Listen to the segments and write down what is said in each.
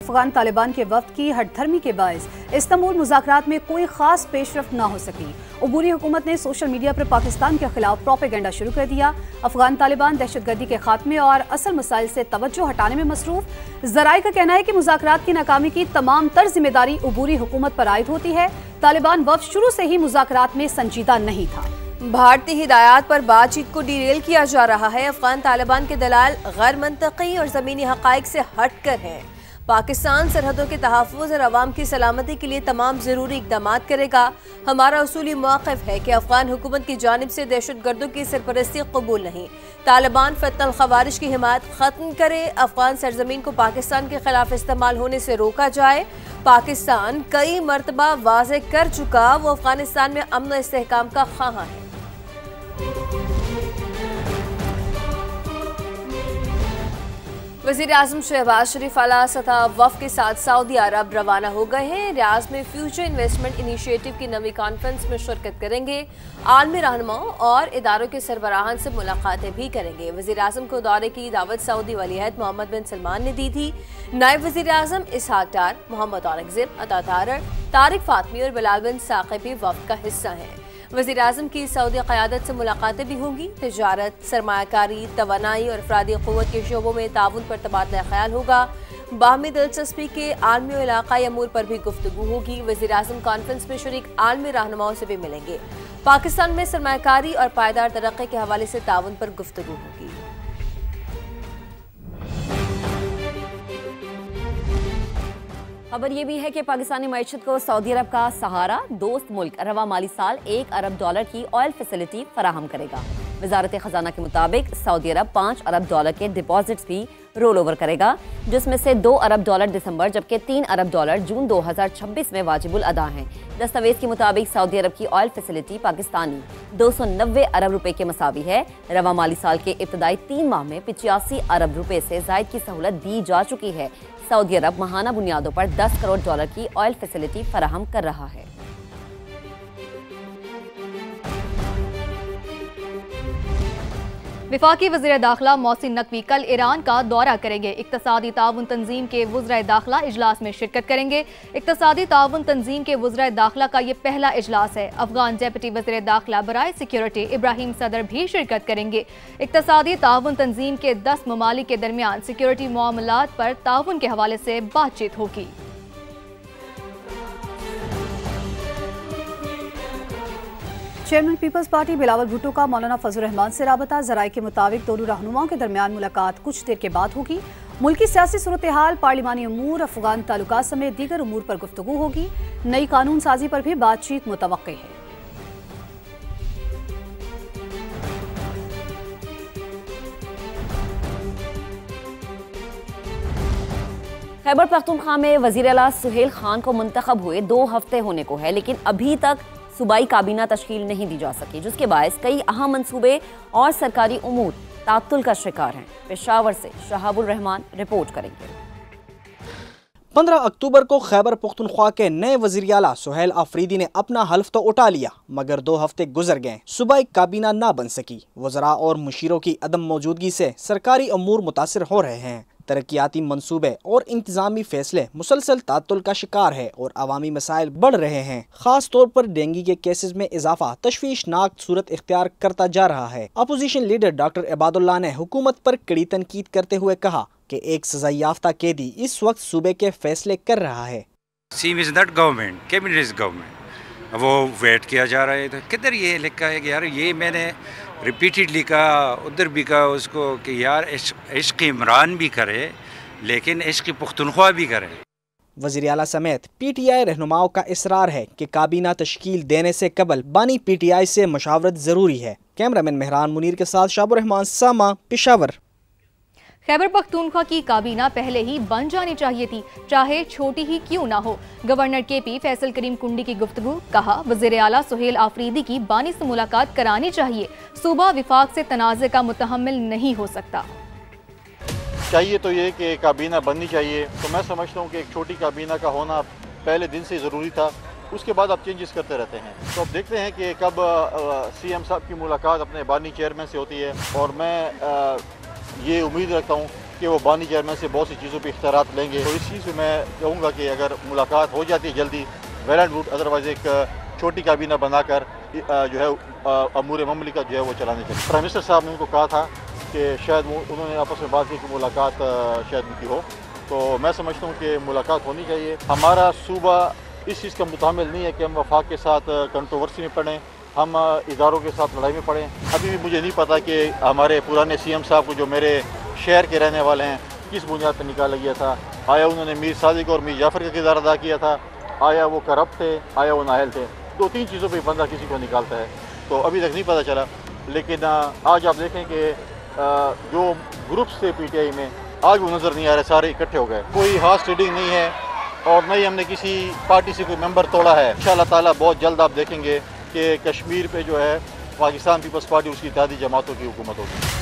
अफगान तालिबान के वफ्द की हठधर्मी के बायस इस्तांबुल मुज़ाकरात में कोई खास पेशरफ्त न हो सकी। उबूरी हुकूमत ने सोशल मीडिया पर पाकिस्तान के खिलाफ प्रोपेगेंडा शुरू कर दिया। अफगान तालिबान दहशतगर्दी के खात्मे और असल मसाइल से तवज्जो हटाने में मसरूफ। जराए का कहना है कि मुज़ाकरात की नाकामी की तमाम तर जिम्मेदारी उबूरी हुकूमत पर आयद होती है। तालिबान वफ्द शुरू से ही मुज़ाकरात में संजीदा नहीं था। भारतीय हिदायत पर बातचीत को डिरेल किया जा रहा है। अफगान तालिबान के दलाल गैर मंतकी और ज़मीनी हक़ाइक़ से हट कर हैं। पाकिस्तान सरहदों के तहफ़्फ़ुज़ और अवाम की सलामती के लिए तमाम ज़रूरी इक़दाम करेगा। हमारा उसूली मौक़िफ़ है कि अफ़गान हुकूमत की जानिब से दहशतगर्दों की सरपरस्ती कबूल नहीं। तालिबान फ़तल ख़वारिज की हिमायत ख़त्म करे। अफ़गान सरज़मीन को पाकिस्तान के खिलाफ इस्तेमाल होने से रोका जाए। पाकिस्तान कई मरतबा वाज़े कर चुका वो अफ़गानिस्तान में अमन और इस्तेहकाम का ख़्वाह है। वज़ीर आज़म शहबाज शरीफ आला सतह वफ़द के साथ सऊदी अरब रवाना हो गए हैं। रियाद में फ्यूचर इन्वेस्टमेंट इनिशिएटिव की नवी कॉन्फ्रेंस में शिरकत करेंगे। आलमी रहनुमाओं और इदारों के सरबराहान से मुलाकातें भी करेंगे। वज़ीर आज़म को दौरे की दावत सऊदी वलीअहद मोहम्मद बिन सलमान ने दी थी। नायब वज़ीर आज़म इसहाक डार, मोहम्मद औरंगज़ेब, अता तारड़, तारिक फातमी और बिलाल बिन साक़िब भी वफ़द का हिस्सा हैं। वज़ीर आज़म की सऊदी क़यादत से मुलाकातें भी होंगी। तिजारत, सरमायाकारी, तवानाई और अफरादी क़ुव्वत के शोबों में ताउन पर तबादला ख्याल होगा। बाहमी दिलचस्पी के आलमी और इलाक़ाई अमूर पर भी गुफ्तगू होगी। वज़ीर आज़म कॉन्फ्रेंस में शरीक आलमी रहनुमाओं से भी मिलेंगे। पाकिस्तान में सरमायाकारी और पायदार तरक्की के हवाले से ताउन पर गुफ्तगू होगी। खबर ये भी है कि पाकिस्तानी मईशत को सऊदी अरब का सहारा दोस्त मुल्क रवा माली साल $1 अरब की ऑयल फैसिलिटी फराहम करेगा। वजारत खजाना के मुताबिक सऊदी अरब $5 अरब के डिपॉजिट्स भी रोल ओवर करेगा, जिसमें से $2 अरब दिसंबर जबकि $3 अरब जून 2026 में वाजिबुल अदा हैं। दस्तावेज के मुताबिक सऊदी अरब की ऑयल फैसिलिटी पाकिस्तानी 290 अरब रुपए के मसावी है। रवा माली साल के इब्तदाई 3 माह में 85 अरब रुपए से जायद की सहूलत दी जा चुकी है। सऊदी अरब माहाना बुनियादों पर $10 करोड़ की ऑयल फैसिलिटी फराहम कर रहा है। वफाकी वज़ीर दाखिला मोहसिन नकवी कल ईरान का दौरा करेंगे। इक़्तिसादी ताउन तंजीम के वज़राए दाखिला इजलास में शिरकत करेंगे। इक़्तिसादी ताउन तंजीम के वज़राए दाखिला का ये पहला इजलास है। अफगान डेप्यूटी वज़ीर दाखिला बराए सिक्योरिटी इब्राहिम सदर भी शिरकत करेंगे। इक़्तिसादी ताउन तंजीम के 10 ममालिक के दरमियान सिक्योरिटी मामलात पर ताउन के हवाले से बातचीत होगी। चेयरमैन पीपल्स पार्टी बिलावल भुट्टो का मौलाना फजल रहमान से राबता। जराए के मुताबिक दोनों रहनुमाओं के दरमियान मुलाकात कुछ देर के बाद होगी। मुल्की सियासी सूरत हाल, पार्लिमानी अमूर, अफगान ताल्लुकात समेत दीगर अमूर पर गुफ्तगू होगी। नई कानून साजी पर भी बातचीत मुतवक्के है। खैबर पख्तूनख्वा में वज़ीर आला सुहेल खान को मुंतखब हुए 2 हफ्ते होने को है, लेकिन अभी तक सूबाई काबीना तश्कील नहीं दी जा सकी, जिसके बायस कई अहम मंसूबे और सरकारी उमूर तातुल का शिकार हैं। पेशावर से शहाबुल रहमान रिपोर्ट करेंगे। 15 अक्टूबर को खैबर पख्तूनख्वा के नए वज़ीर आला सुहेल आफरीदी ने अपना हल्फ तो उठा लिया, मगर 2 हफ्ते गुजर गए, सूबाई काबीना ना बन सकी। वज़रा और मुशीरों की अदम मौजूदगी से सरकारी अमूर मुतासिर हो रहे हैं। तरक्याती मंसूबे और इंतजामी फैसले मुसलसल तातुल का शिकार है और अवामी मसाइल बढ़ रहे हैं। खास तौर पर डेंगू के केसेस में इजाफा तशवीशनाक सूरत इख्तियार करता जा रहा है। अपोजिशन लीडर डॉक्टर इबादुल्लाह ने हुकूमत पर कड़ी तनकीद करते हुए कहा कि एक सजा याफ्ता कैदी इस वक्त सूबे के फैसले कर रहा है। वो वेट किया जा रहा है, तो किधर ये लिखा है कि यार, ये मैंने रिपीटेडली कहा, उधर भी कहा उसको कि यार इश्क इमरान भी करे लेकिन इश्क पुख्तनख्वा भी करे। वज़ीर आला समेत PTI रहनुमाओं का इसरार है कि काबीना तश्कील देने से कबल बानी PTI से मशावरत जरूरी है। कैमरामैन मेहरान मुनीर के साथ शाबुर रहमान, सामा, पेशावर। खैबर पख्तूनख्वा की काबीना पहले ही बन जानी चाहिए थी, चाहे छोटी ही क्यों ना हो। गवर्नर KP फैसल करीम कुंडी की गुफ्तगू, कहा वज़ीर आला सुहेल आफरीदी की बानी से मुलाकात करानी चाहिए। सूबा विफाक से तनाज़े का मुतहम्मिल नहीं हो सकता। चाहिए तो ये कि काबीना बननी चाहिए। तो मैं समझता हूँ कि एक छोटी काबीना का होना पहले दिन से ज़रूरी था, उसके बाद आप चेंजेस करते रहते हैं। तो अब देखते हैं कि कब CM साहब की मुलाकात अपने बानी चेयरमैन से होती है, और मैं ये उम्मीद रखता हूँ कि वो बानी चेयरमैन से बहुत सी चीज़ों पर इख्तियारात लेंगे। तो इस चीज़ में मैं कहूँगा कि अगर मुलाकात हो जाती है जल्दी, वेल एंड गुड, अदरवाइज़ एक छोटी काबीना बनाकर जो है अमूर ममलिकत जो है वो चलाने चाहिए। प्राइम मिनिस्टर साहब ने उनको कहा था कि शायद उन्होंने आपस में बात की कि मुलाकात शायद उनकी हो, तो मैं समझता हूँ कि मुलाकात होनी चाहिए। हमारा सूबा इस चीज़ का मुतामिल नहीं है कि हम वफाक के साथ कंट्रोवर्सी में पड़ें, हम इदारों के साथ लड़ाई में पड़ें। अभी भी मुझे नहीं पता कि हमारे पुराने CM साहब को, जो मेरे शहर के रहने वाले हैं, किस बुनियाद पर निकाला गया था। आया उन्होंने मीर सादिक और मीर जाफ़र का किरदार अदा किया था, आया वो करप्ट थे, आया वो नाअहल थे। 2-3 चीज़ों पर बंदा किसी को निकालता है, तो अभी तक नहीं पता चला। लेकिन आज आप देखें कि जो ग्रुप्स थे PTI में, आज वो नज़र नहीं आ रहे, सारे इकट्ठे हो गए। कोई हार्स ट्रेडिंग नहीं है और नहीं हमने किसी पार्टी से कोई मेंबर तोड़ा है। इंशाअल्लाह ताला बहुत जल्द आप देखेंगे कि कश्मीर पे जो है पाकिस्तान पीपल्स पार्टी, उसकी इत्तेहादी जमातों की हुकूमत होगी।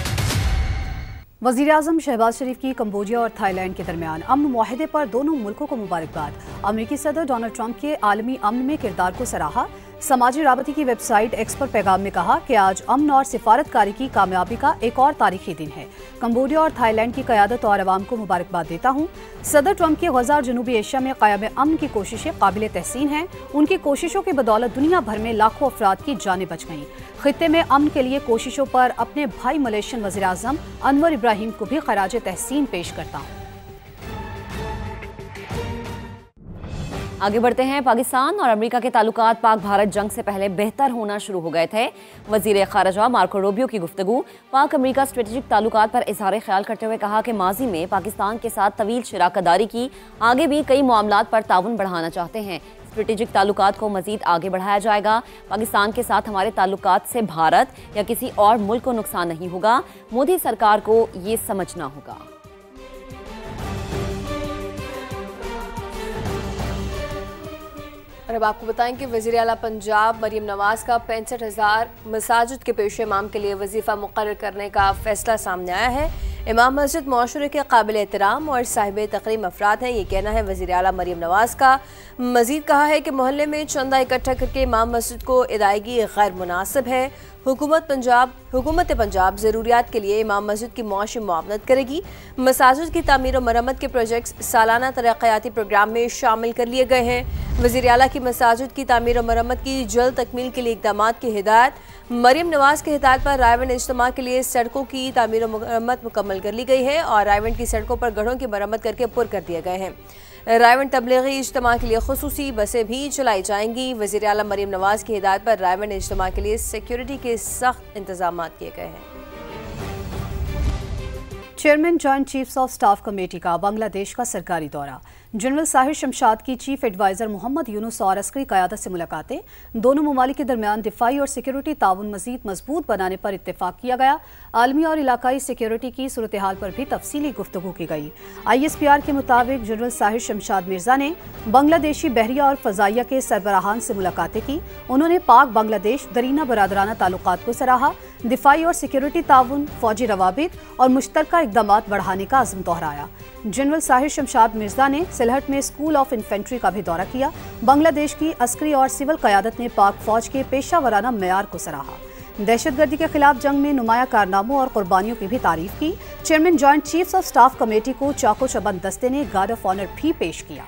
वज़ीर-ए-आज़म शहबाज शरीफ की कंबोडिया और थाईलैंड के दरमियान अमन मुआहदे पर दोनों मुल्कों को मुबारकबाद। अमेरिकी सदर डोनाल्ड ट्रंप के आलमी अमन में किरदार को सराहा। समाजी राबते की वेबसाइट एक्स पर पैगाम में कहा कि आज अमन और सिफारतकारी की कामयाबी का एक और तारीखी दिन है। कंबोडिया और थाईलैंड की क़यादत और अवाम को मुबारकबाद देता हूँ। सदर ट्रंप की गज़ा और जनूबी एशिया में क़याम अमन की कोशिशें काबिल तहसीन हैं। उनकी कोशिशों की बदौलत दुनिया भर में लाखों अफराद की जानें बच गईं। खित्ते में अमन के लिए कोशिशों पर अपने भाई मलेशियन वज़ीर-ए-आज़म अनवर इब्राहिम को भी खराज तहसीन पेश करता हूँ। आगे बढ़ते हैं। पाकिस्तान और अमेरिका के ताल्लुकात पाक भारत जंग से पहले बेहतर होना शुरू हो गए थे। वज़ीर ख़ारजा मार्को रूबियो की गुफ्तगू। पाक अमेरिका स्ट्रेटेजिक ताल्लुकात पर इज़हार ख्याल करते हुए कहा कि माजी में पाकिस्तान के साथ तवील शराकतदारी की, आगे भी कई मामलात पर ताउन बढ़ाना चाहते हैं। स्ट्रेटेजिक ताल्लुकात को मज़ीद आगे बढ़ाया जाएगा। पाकिस्तान के साथ हमारे ताल्लुकात से भारत या किसी और मुल्क को नुकसान नहीं होगा। मोदी सरकार को ये समझना होगा। और अब आपको बताएं कि वज़ीर आला पंजाब मरीम नवाज़ का 65,000 मसाजिद के पेश इमाम के लिए वजीफ़ा मुक़र्रर करने का फैसला सामने आया है। इमाम मस्जिद मुआशरे के काबिल एहतराम और साहिब तकरीम अफराद हैं, ये कहना है वज़ीर आला मरीम नवाज़ का। मज़ीद कहा है कि मोहल्ले में चंदा इकट्ठा करके इमाम मस्जिद को अदायगी गैर मुनासिब है। हुकूमत पंजाब ज़रूरियात के लिए इमाम मस्जिद की मुआशी मुआवनत करेगी। मसाजिद की तामीर और मरम्मत के प्रोजेक्ट्स सालाना तरक्याती प्रोग्राम में शामिल कर लिए गए हैं। वज़ीर आला की मसाजिद की तामीर और मरम्मत की जल्द तकमील के लिए इक़दामात की हिदायत। मरीम नवाज़ की हिदायत पर रायवंड इज्तिमा के लिए सड़कों की तामीर और मरम्मत मुकम्मल कर ली गई है और रायवंड की सड़कों पर गढ़ों की मरम्मत करके पुर कर दिए गए हैं। रायवंड तबलीगी इज्तिमा के लिए खुसूसी बसें भी चलाई जाएंगी। वज़ीर आला मरीम नवाज़ की हिदायत पर रायवंड इज्तिमा के लिए सिक्योरिटी के सख्त इंतजाम किए गए हैं। Chairman joint chiefs of staff committee का बांग्लादेश का सरकारी दौरा। जनरल साहिर शमशाद की चीफ एडवाइज़र मोहम्मद यूनुस और अस्करी क़यादत से मुलाकातें। दोनों ममालिक के दरमियान दिफाई और सिक्योरिटी ताउन मज़ीद मजबूत बनाने पर इत्तेफाक किया गया। आलमी और इलाकाई सिक्योरिटी की सूरत हाल पर भी तफसीली गुफ्तगू की गई। ISPR के मुताबिक जनरल साहिर शमशाद मिर्जा ने बांग्लादेशी बहरिया और फ़ज़ाइया के सरबराहान से मुलाकातें की। उन्होंने पाक बांग्लादेश दरीना बरादराना ताल्लुकात को सराहा। दिफाई और सिक्योरिटी ताउन, फौजी रवाबित और मुश्तरका इक़दामात बढ़ाने का अज़्म दोहराया। जनरल साहिर शमशाद मिर्जा ने सिलहट में स्कूल ऑफ इन्फेंट्री का भी दौरा किया। बांग्लादेश की अस्करी और सिविल क़यादत ने पाक फौज के पेशा वराना मेयार को सराहा। दहशतगर्दी के खिलाफ जंग में नुमाया कारनामों और कुर्बानियों की भी तारीफ की। Chairman joint chiefs of staff committee को चाको चबंद दस्ते ने गार्ड ऑफ ऑनर भी पेश किया।